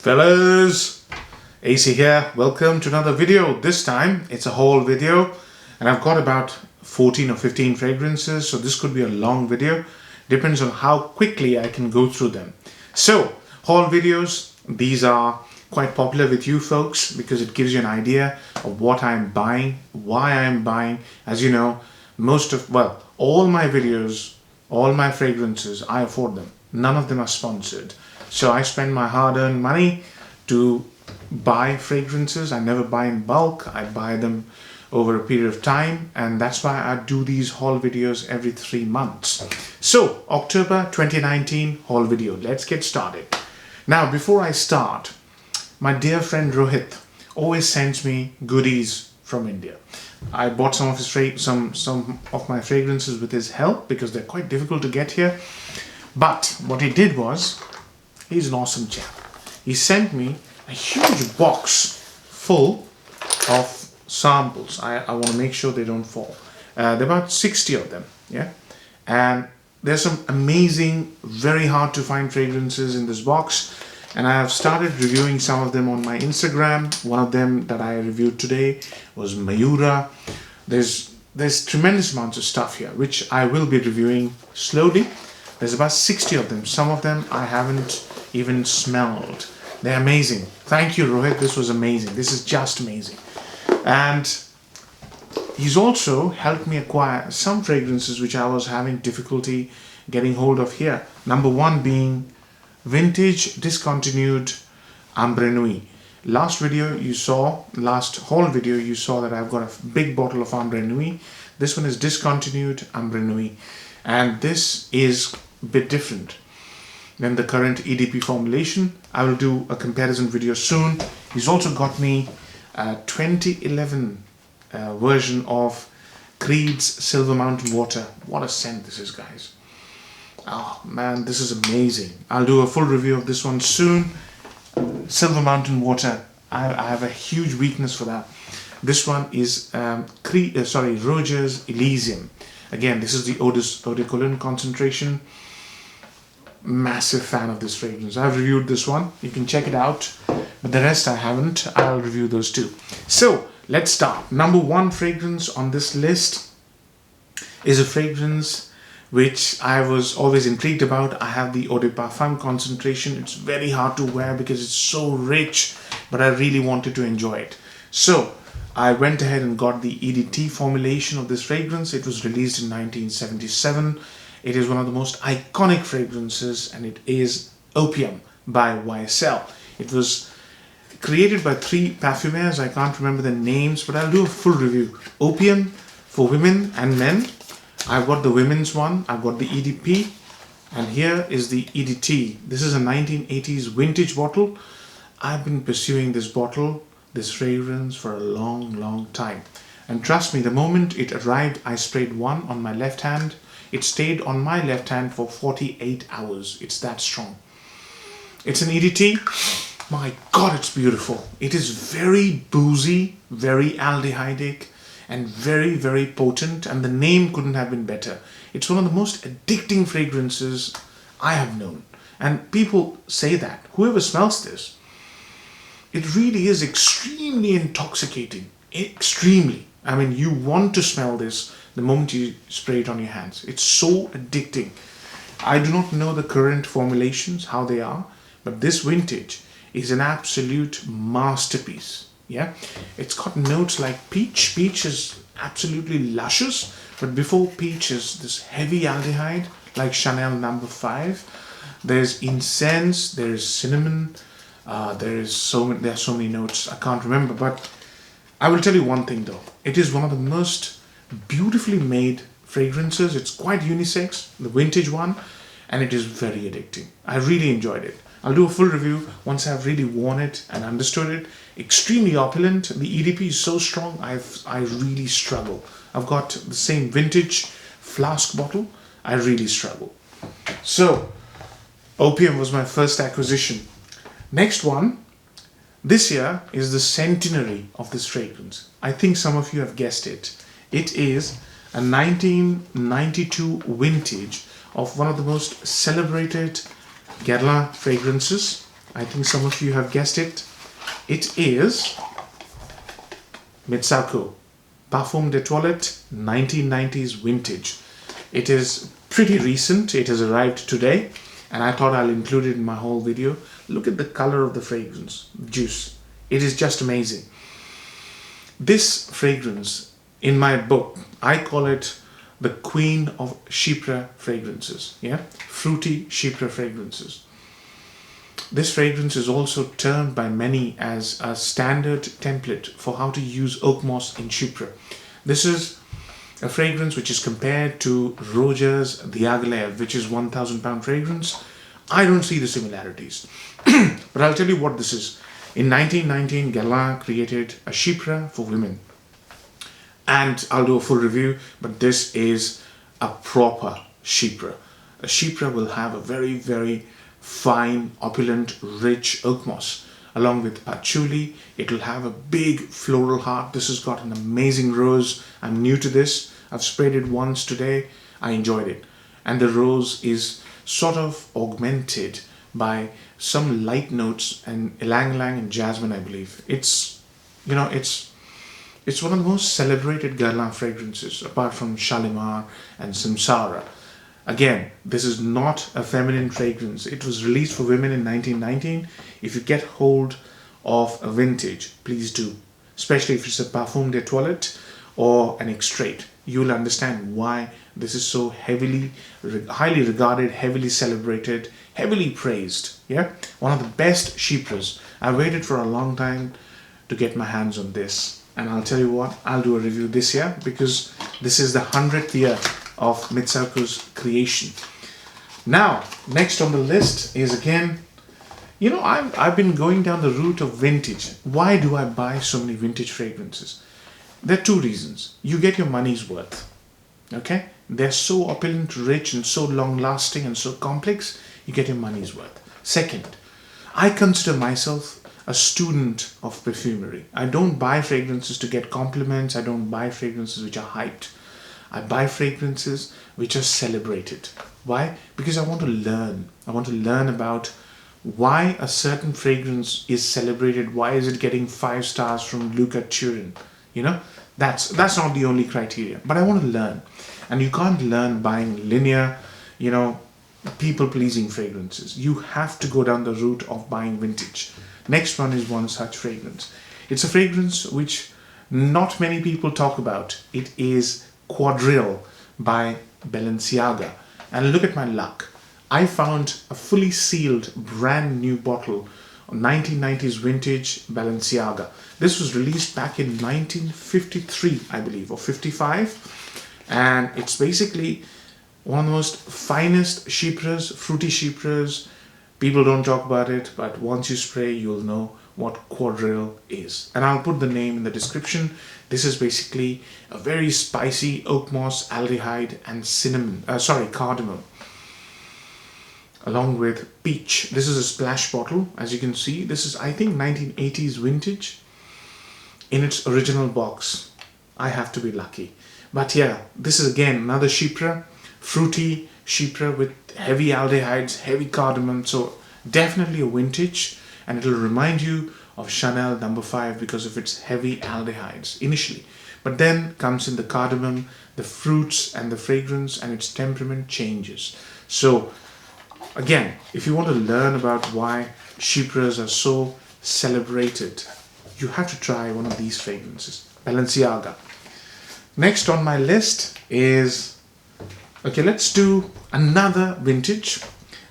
Fellas, AC here. Welcome to another video. This time it's a haul video and I've got about 14 or 15 fragrances, so this could be a long video. Depends on how quickly I can go through them. So haul videos, these are quite popular with you folks because it gives you an idea of what I'm buying, why I'm buying. As you know, all my videos, all my fragrances, I afford them. None of them are sponsored. So I spend my hard-earned money to buy fragrances. I never buy in bulk. I buy them over a period of time, and that's why I do these haul videos every 3 months. So October 2019 haul video. Let's get started. Now, before I start, my dear friend Rohit always sends me goodies from India. I bought some of his some of my fragrances with his help because they're quite difficult to get here. But what he did was, he's an awesome chap. He sent me a huge box full of samples. I want to make sure they don't fall. There are about 60 of them, yeah? And there's some amazing, very hard to find fragrances in this box. And I have started reviewing some of them on my Instagram. One of them that I reviewed today was Mayura. There's tremendous amounts of stuff here, which I will be reviewing slowly. There's about 60 of them. Some of them I haven't even smelled. They're amazing. Thank you, Rohit. This was amazing. This is just amazing. And he's also helped me acquire some fragrances which I was having difficulty getting hold of here. Number one being vintage discontinued Ambre Nuit. Last haul video you saw that I've got a big bottle of Ambre Nuit. This one is discontinued Ambre Nuit. And this is a bit different than the current EDP formulation. I will do a comparison video soon. He's also got me a 2011 version of Creed's Silver Mountain Water. What a scent this is, guys. Oh man, this is amazing. I'll do a full review of this one soon. Silver Mountain Water, I have a huge weakness for that. This one is Roja's Elysium. Again, this is the Eau de Cologne concentration. Massive fan of this fragrance. I've reviewed this one. You can check it out. But the rest I haven't. I'll review those too. So, let's start. Number one fragrance on this list is a fragrance which I was always intrigued about. I have the Eau de Parfum concentration. It's very hard to wear because it's so rich, but I really wanted to enjoy it. So, I went ahead and got the EDT formulation of this fragrance. It was released in 1977. It is one of the most iconic fragrances, and it is Opium by YSl. It was created by 3 parfumers. I can't remember their names, but I'll do a full review. Opium for women and men. I've got the women's one. I've got the EDP. And here is the EDT. This is a 1980s vintage bottle. I've been pursuing this fragrance for a long time, and trust me, the moment it arrived, I sprayed one on my left hand. It stayed on my left hand for 48 hours. It's that strong. It's an EDT. My god, it's beautiful. It is very boozy, very aldehydic, and very potent, and the name couldn't have been better. It's one of the most addicting fragrances I have known, and people say that. Whoever smells this, it really is extremely intoxicating. Extremely. I mean, you want to smell this the moment you spray it on your hands. It's so addicting. I do not know the current formulations, how they are, but this vintage is an absolute masterpiece. Yeah, it's got notes like peach. Peach is absolutely luscious, but before peach is this heavy aldehyde like Chanel No. 5. There's incense, there's cinnamon, there are so many notes I can't remember, but I will tell you one thing though. It is one of the most beautifully made fragrances. It's quite unisex, the vintage one, and it is very addicting. I really enjoyed it. I'll do a full review once I've really worn it and understood it. Extremely opulent. The EDP is so strong, I really struggle. I've got the same vintage flask bottle. I really struggle. So, Opium was my first acquisition. Next one, this year is the centenary of this fragrance. I think some of you have guessed it. It is a 1992 vintage of one of the most celebrated Guerlain fragrances. I think some of you have guessed it. It is Mitsouko Parfum de Toilette 1990s Vintage. It is pretty recent. It has arrived today, and I thought I'll include it in my whole video. Look at the color of the fragrance, juice. It is just amazing. This fragrance, in my book, I call it the queen of Chypre fragrances. Yeah, fruity Chypre fragrances. This fragrance is also termed by many as a standard template for how to use oak moss in Chypre. This is a fragrance which is compared to Roja's Galloway, which is 1,000 pound fragrance. I don't see the similarities. But I'll tell you what this is. In 1919, Guerlain created a Chypre for women. And I'll do a full review, but this is a proper Chypre. A Chypre will have a very, very fine, opulent, rich oak moss. Along with patchouli, it will have a big floral heart. This has got an amazing rose. I'm new to this. I've sprayed it once today. I enjoyed it. And the rose is sort of augmented by some light notes and ylang-ylang and jasmine, I believe. It's one of the most celebrated Guerlain fragrances, apart from Shalimar and Samsara. Again, this is not a feminine fragrance. It was released for women in 1919. If you get hold of a vintage, please do. Especially if it's a Parfum de Toilette or an extrait. You will understand why this is so highly regarded, heavily celebrated, heavily praised. Yeah, one of the best Chypres. I waited for a long time to get my hands on this. And I'll tell you what, I'll do a review this year because this is the 100th year of Mitsouko's creation. Now, next on the list is again, I've been going down the route of vintage. Why do I buy so many vintage fragrances? There are two reasons. You get your money's worth. Okay? They're so opulent, rich, and so long-lasting and so complex, you get your money's worth. Second, I consider myself a student of perfumery. I don't buy fragrances to get compliments. I don't buy fragrances which are hyped. I buy fragrances which are celebrated. Why? Because I want to learn. I want to learn about why a certain fragrance is celebrated. Why is it getting 5 stars from Luca Turin? That's not the only criteria. But I want to learn. And you can't learn buying linear, people-pleasing fragrances. You have to go down the route of buying vintage. Next one is one such fragrance. It's a fragrance which not many people talk about. It is Quadrille by Balenciaga. And look at my luck. I found a fully sealed brand new bottle of 1990s vintage Balenciaga. This was released back in 1953, I believe, or 55. And it's basically one of the most finest Chypres, fruity Chypres. People don't talk about it, but once you spray, you'll know what Quadrille is. And I'll put the name in the description. This is basically a very spicy oak moss, aldehyde, and cardamom, along with peach. This is a splash bottle, as you can see. This is, I think, 1980s vintage in its original box. I have to be lucky. But yeah, this is again another Chypre, fruity Chypre with heavy aldehydes, heavy cardamom. So definitely a vintage, and it'll remind you of Chanel No. 5 because of its heavy aldehydes initially. But then comes in the cardamom, the fruits and the fragrance, and its temperament changes. So again, if you want to learn about why Chypres are so celebrated, you have to try one of these fragrances, Balenciaga. Next on my list is, okay, let's do another vintage.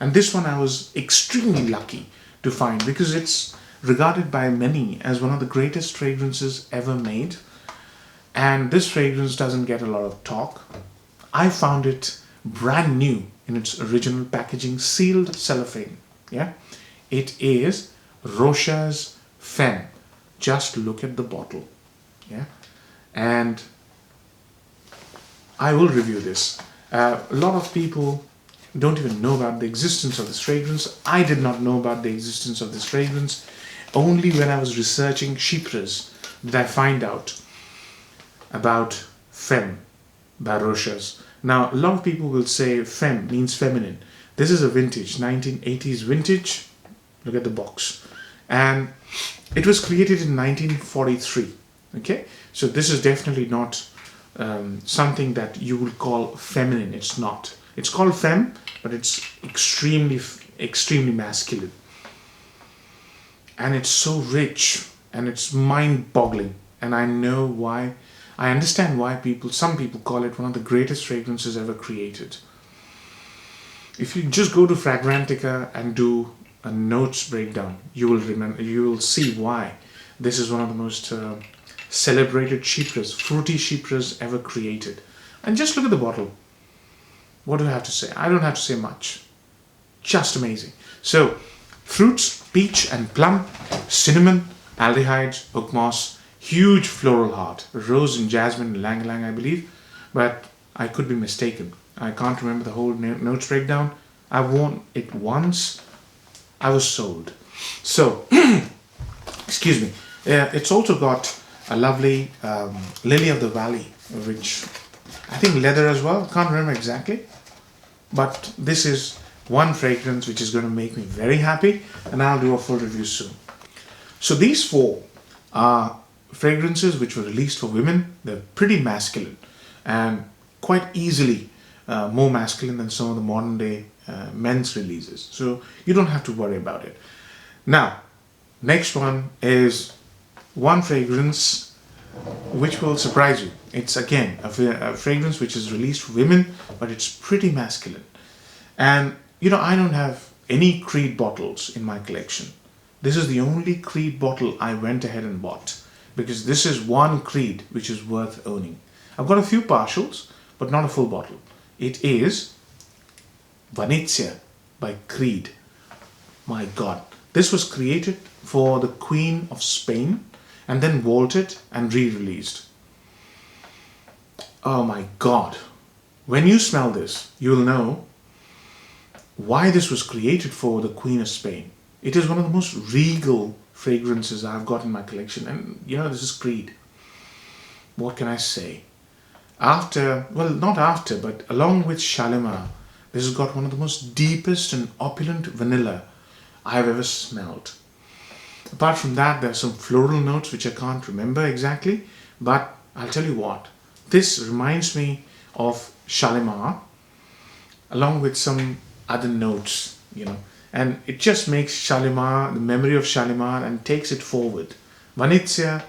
And this one I was extremely lucky to find because it's regarded by many as one of the greatest fragrances ever made. And this fragrance doesn't get a lot of talk. I found it brand new in its original packaging, sealed cellophane. Yeah, it is Rochas Femme. Just look at the bottle. Yeah, and I will review this. A lot of people don't even know about the existence of this fragrance. I did not know about the existence of this fragrance. Only when I was researching Chypres did I find out about Femme by Rochas. Now, a lot of people will say Femme means feminine. This is a vintage, 1980s vintage. Look at the box. And it was created in 1943. Okay, so this is definitely not something that you would call feminine. It's not. It's called femme, but it's extremely masculine. And it's so rich, and it's mind-boggling. And I know why. I understand why some people call it one of the greatest fragrances ever created. If you just go to Fragrantica and do a notes breakdown, you will see why this is one of the most celebrated chypres, fruity chypres ever created. And just look at the bottle. What do I have to say? I don't have to say much. Just amazing. So, fruits, peach and plum, cinnamon, aldehydes, oak moss, huge floral heart, rose and jasmine, lang lang, I believe, but I could be mistaken. I can't remember the whole notes breakdown. I've worn it once. I was sold. So, excuse me. It's also got a lovely lily of the valley, which I think leather as well. Can't remember exactly. But this is one fragrance which is going to make me very happy, and I'll do a full review soon. So these four are fragrances which were released for women. They're pretty masculine and quite easily more masculine than some of the modern day men's releases. So you don't have to worry about it. Now, next one is one fragrance which will surprise you. It's again a fragrance which is released for women, but it's pretty masculine. And you know, I don't have any Creed bottles in my collection. This is the only Creed bottle I went ahead and bought, because this is one Creed which is worth owning. I've got a few partials, but not a full bottle. It is Venezia by Creed. My God, this was created for the Queen of Spain and then vaulted and re-released. Oh my God. When you smell this, you'll know why this was created for the Queen of Spain. It is one of the most regal fragrances I've got in my collection. And you know, this is Creed. What can I say? Not after, but along with Shalimar, this has got one of the most deepest and opulent vanilla I've ever smelled. Apart from that, there are some floral notes which I can't remember exactly, but I'll tell you what, this reminds me of Shalimar along with some other notes, you know, and it just makes Shalimar, the memory of Shalimar, and takes it forward. Venezia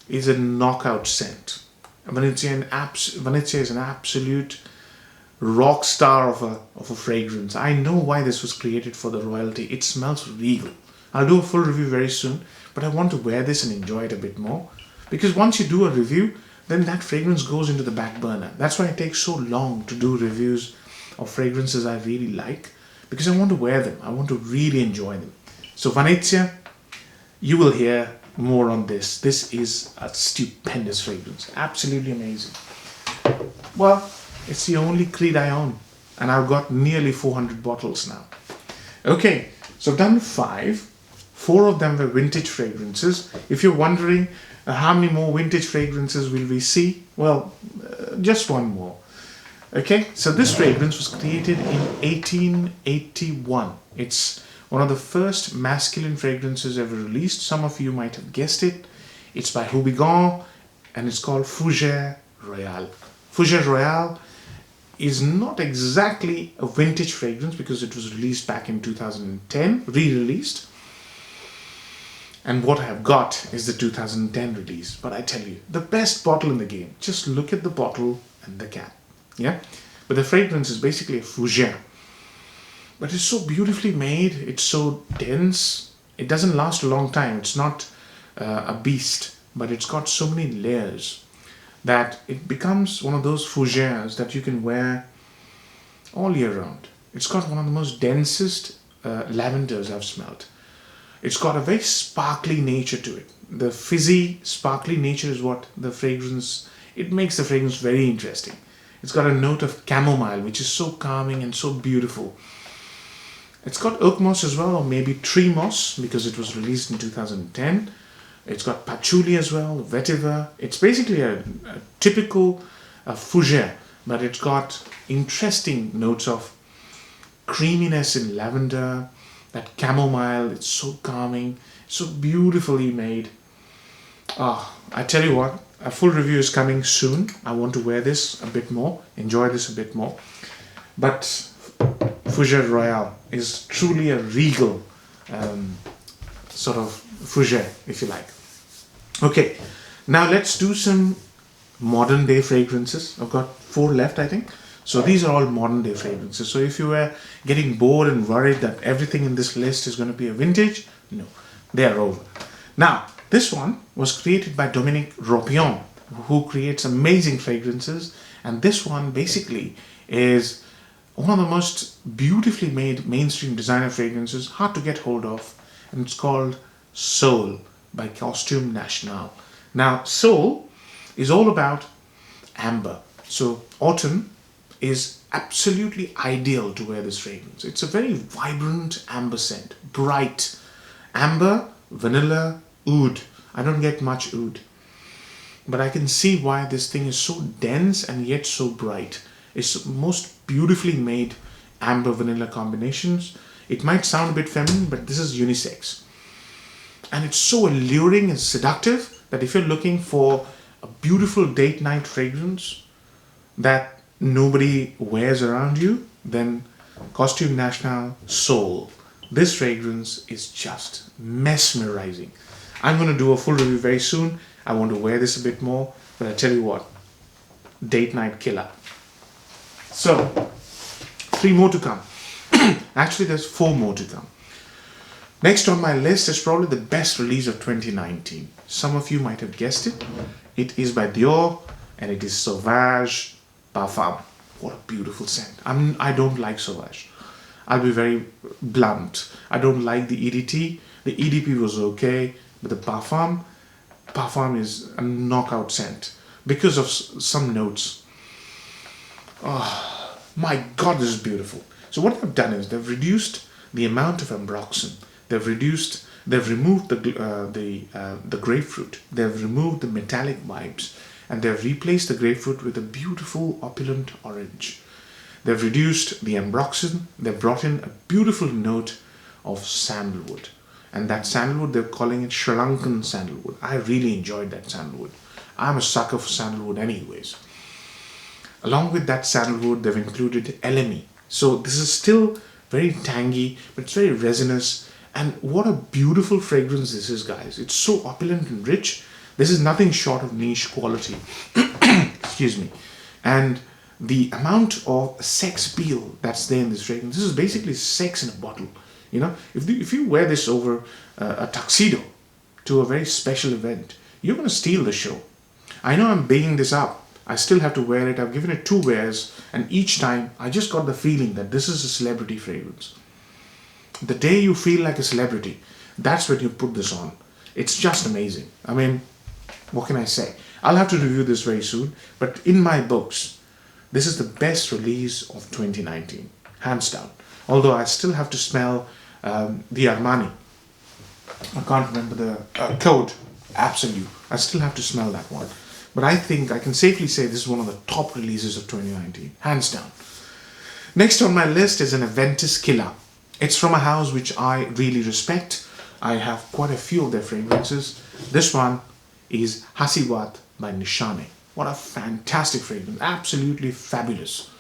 is a knockout scent. Venezia is an absolute rock star of a fragrance. I know why this was created for the royalty. It smells regal. I'll do a full review very soon, but I want to wear this and enjoy it a bit more, because once you do a review, then that fragrance goes into the back burner. That's why it takes so long to do reviews of fragrances I really like, because I want to wear them. I want to really enjoy them. So Venezia, you will hear more on this. This is a stupendous fragrance. Absolutely amazing. Well, it's the only Creed I own, and I've got nearly 400 bottles now. Okay, so I've done 5. 4 of them were vintage fragrances. If you're wondering how many more vintage fragrances will we see, well, just one more. Okay, so this fragrance was created in 1881. It's one of the first masculine fragrances ever released. Some of you might have guessed it. It's by Hobigant, and it's called Fougère Royale. Fougère Royale is not exactly a vintage fragrance because it was released back in 2010, re-released. And what I have got is the 2010 release. But I tell you, the best bottle in the game. Just look at the bottle and the cap. Yeah? But the fragrance is basically a Fougère. But it's so beautifully made. It's so dense. It doesn't last a long time. It's not a beast. But it's got so many layers that it becomes one of those Fougères that you can wear all year round. It's got one of the most densest lavenders I've smelled. It's got a very sparkly nature to it. The fizzy, sparkly nature is what the fragrance, it makes the fragrance very interesting. It's got a note of chamomile, which is so calming and so beautiful. It's got oak moss as well, or maybe tree moss, because it was released in 2010. It's got patchouli as well, vetiver. It's basically a typical Fougère, but it's got interesting notes of creaminess in lavender, That chamomile, it's so calming, so beautifully made. I tell you what, a full review is coming soon. I want to wear this a bit more, enjoy this a bit more. But Fougère Royale is truly a regal sort of Fougère, if you like. Okay, now let's do some modern day fragrances. I've got 4 left, I think. So these are all modern day fragrances. So if you were getting bored and worried that everything in this list is going to be a vintage, no, they are over. Now, this one was created by Dominique Ropion, who creates amazing fragrances. And this one basically is one of the most beautifully made mainstream designer fragrances, hard to get hold of. And it's called Soul by Costume National. Now, Soul is all about amber. So autumn is absolutely ideal to wear this fragrance. It's a very vibrant amber scent, bright amber, vanilla, oud. I don't get much oud, but I can see why this thing is so dense and yet so bright. It's most beautifully made amber vanilla combinations. It might sound a bit feminine, but this is unisex, and it's so alluring and seductive that if you're looking for a beautiful date night fragrance that nobody wears around you, then Costume National Soul. This fragrance is just mesmerizing. I'm going to do a full review very soon. I want to wear this a bit more, but I tell you what, date night killer. So 3 more to come. Actually, there's 4 more to come. Next on my list is probably the best release of 2019. Some of you might have guessed it. It is by Dior, and it is Sauvage Parfum. What a beautiful scent. I don't like Sauvage. I'll be very blunt. I don't like the EDT. The EDP was okay, but the Parfum is a knockout scent because of some notes. Oh my God, this is beautiful. So what they've done is they've reduced the amount of ambroxan. They've removed the grapefruit. They've removed the metallic vibes, and they've replaced the grapefruit with a beautiful opulent orange. They've reduced the ambroxan. They've brought in a beautiful note of sandalwood, and that sandalwood, they're calling it Sri Lankan sandalwood. I really enjoyed that sandalwood. I'm a sucker for sandalwood anyways. Along with that sandalwood, they've included elemi. So this is still very tangy, but it's very resinous. And what a beautiful fragrance this is, guys. It's so opulent and rich. This is nothing short of niche quality. Excuse me. And the amount of sex appeal that's there in this fragrance, this is basically sex in a bottle. You know, if you wear this over a tuxedo to a very special event, you're going to steal the show. I know I'm bigging this up. I still have to wear it. I've given it 2 wears, and each time I just got the feeling that this is a celebrity fragrance. The day you feel like a celebrity, that's when you put this on. It's just amazing. I mean, what can I say? I'll have to review this very soon, but in my books, this is the best release of 2019, hands down. Although I still have to smell the Armani. I can't remember the code, Absolute. I still have to smell that one. But I think I can safely say this is one of the top releases of 2019, hands down. Next on my list is an Aventus killer. It's from a house which I really respect. I have quite a few of their fragrances. This one is Hacivat by Nishane. What a fantastic fragrance, absolutely fabulous.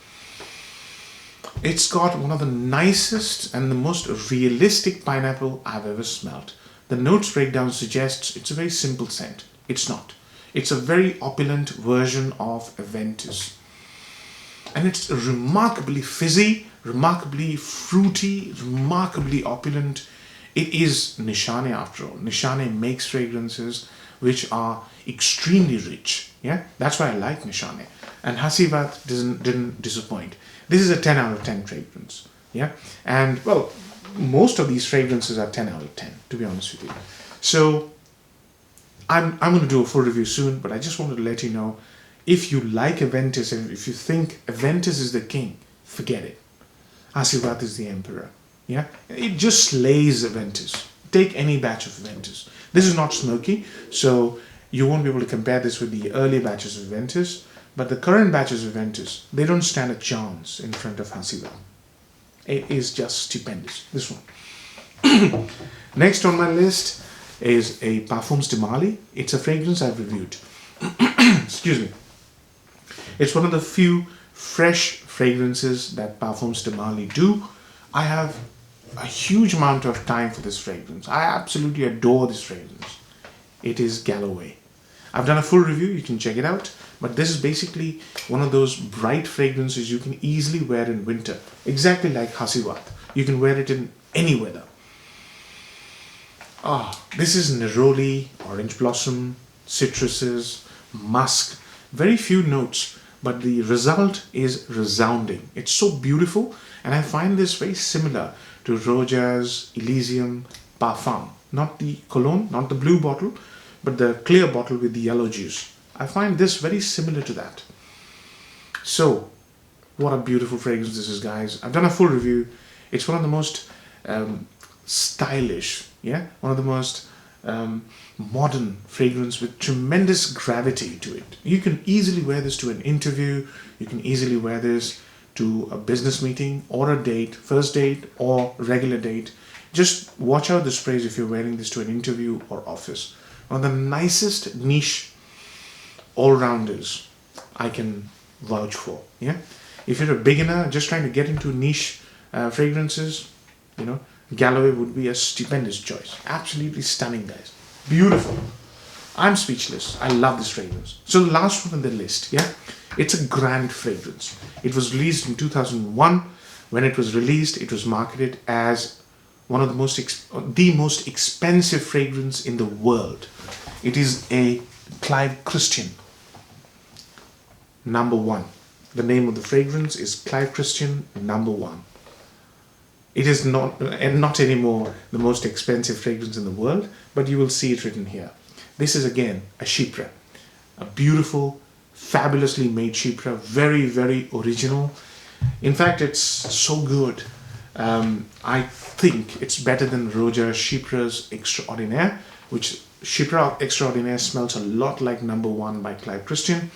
It's got one of the nicest and the most realistic pineapple I've ever smelled. The notes breakdown suggests it's a very simple scent. It's not. It's a very opulent version of Aventus. And it's remarkably fizzy, remarkably fruity, remarkably opulent. It is Nishane after all. Nishane makes fragrances which are extremely rich. Yeah, that's why I like Nishane. And Hacivat didn't disappoint. This is a 10 out of 10 fragrance. Yeah, and well, most of these fragrances are 10 out of 10, to be honest with you. So I'm going to do a full review soon, but I just wanted to let you know, if you like Aventus and if you think Aventus is the king, forget it. Hacivat is the emperor. Yeah, it just slays Aventus. Take any batch of Aventus. This is not smoky, so you won't be able to compare this with the early batches of Aventus, but the current batches of Aventus, they don't stand a chance in front of Hacivat. It is just stupendous, this one. Next on my list is a Parfums de Marley. It's a fragrance I've reviewed. Excuse me. It's one of the few fresh fragrances that Parfums de Marley do. I have a huge amount of time for this fragrance. I absolutely adore this fragrance. It is Galloway. I've done a full review, you can check it out. But this is basically one of those bright fragrances you can easily wear in winter. Exactly like Hacivat. You can wear it in any weather. This is neroli, orange blossom, citruses, musk. Very few notes, but the result is resounding. It's so beautiful, and I find this very similar to Roja's Elysium Parfum. Not the Cologne, not the blue bottle, but the clear bottle with the yellow juice. I find this very similar to that. So, what a beautiful fragrance this is, guys. I've done a full review. It's one of the most stylish, one of the most modern fragrance with tremendous gravity to it. You can easily wear this to an interview. You can easily wear this to a business meeting or a date, first date or regular date. Just watch out the sprays if you're wearing this to an interview or office. One of the nicest niche all-rounders I can vouch for. If you're a beginner just trying to get into niche fragrances, Galloway would be a stupendous choice. Absolutely stunning, guys. Beautiful. I'm speechless. I love this fragrance. So the last one on the list, it's a grand fragrance. It was released in 2001. When it was released, it was marketed as one of the most expensive fragrance in the world. It is a Clive Christian #1. The name of the fragrance is Clive Christian #1. It is not anymore the most expensive fragrance in the world, but you will see it written here. This is again a chypre, a beautiful, fabulously made chypre, very, very original. In fact, it's so good. I think it's better than Roja Chypres Extraordinaire, which Chypre Extraordinaire smells a lot like #1 by Clive Christian.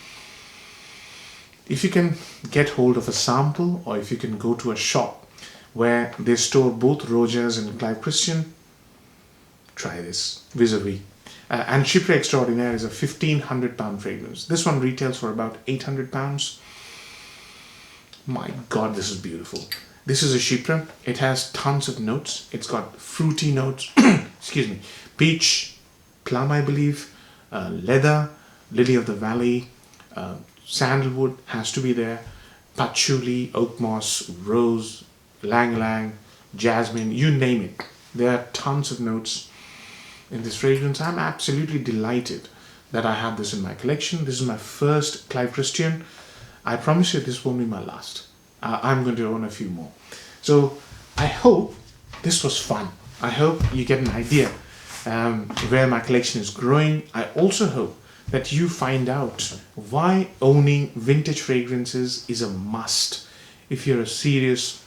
If you can get hold of a sample, or if you can go to a shop where they store both Rojas and Clive Christian, try this vis-a-vis. And Chypre Extraordinaire is a £1,500 fragrance. This one retails for about £800. My God, this is beautiful. This is a Chypre. It has tons of notes. It's got fruity notes, excuse me, peach, plum, I believe, leather, lily of the valley, sandalwood has to be there, patchouli, oak moss, rose, lang-lang, jasmine, you name it. There are tons of notes in this fragrance. I'm absolutely delighted that I have this in my collection. This is my first Clive Christian. I promise you this won't be my last. I'm going to own a few more. So I hope this was fun. I hope you get an idea where my collection is growing. I also hope that you find out why owning vintage fragrances is a must if you're a serious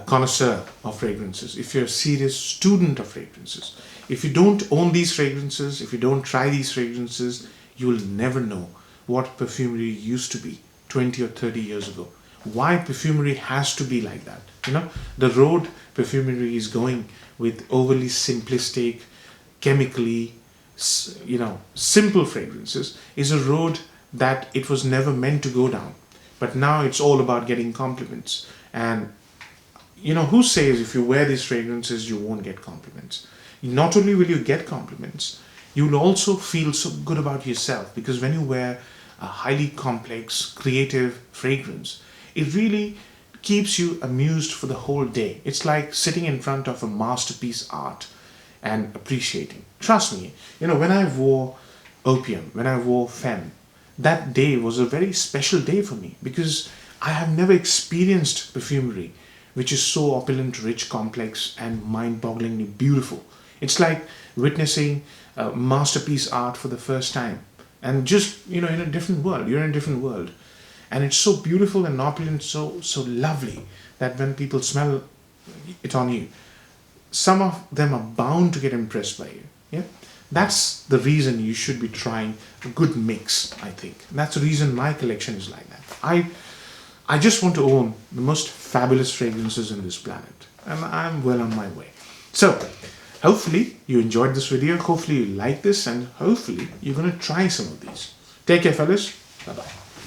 connoisseur of fragrances, if you're a serious student of fragrances. If you don't own these fragrances, if you don't try these fragrances, you will never know what perfumery used to be 20 or 30 years ago. Why perfumery has to be like that. The road perfumery is going with overly simplistic, chemically, simple fragrances is a road that it was never meant to go down. But now it's all about getting compliments. And who says if you wear these fragrances, you won't get compliments? Not only will you get compliments, you will also feel so good about yourself, because when you wear a highly complex, creative fragrance, it really keeps you amused for the whole day. It's like sitting in front of a masterpiece art and appreciating. Trust me, when I wore Opium, when I wore Femme, that day was a very special day for me, because I have never experienced perfumery which is so opulent, rich, complex, and mind-bogglingly beautiful. It's like witnessing masterpiece art for the first time, and just in a different world. You're in a different world, and it's so beautiful and opulent, so lovely, that when people smell it on you, some of them are bound to get impressed by you. That's the reason you should be trying a good mix, I think. That's the reason my collection is like that. I just want to own the most fabulous fragrances in this planet. And I'm well on my way. So, hopefully you enjoyed this video. Hopefully you like this. And hopefully you're going to try some of these. Take care, fellas. Bye-bye.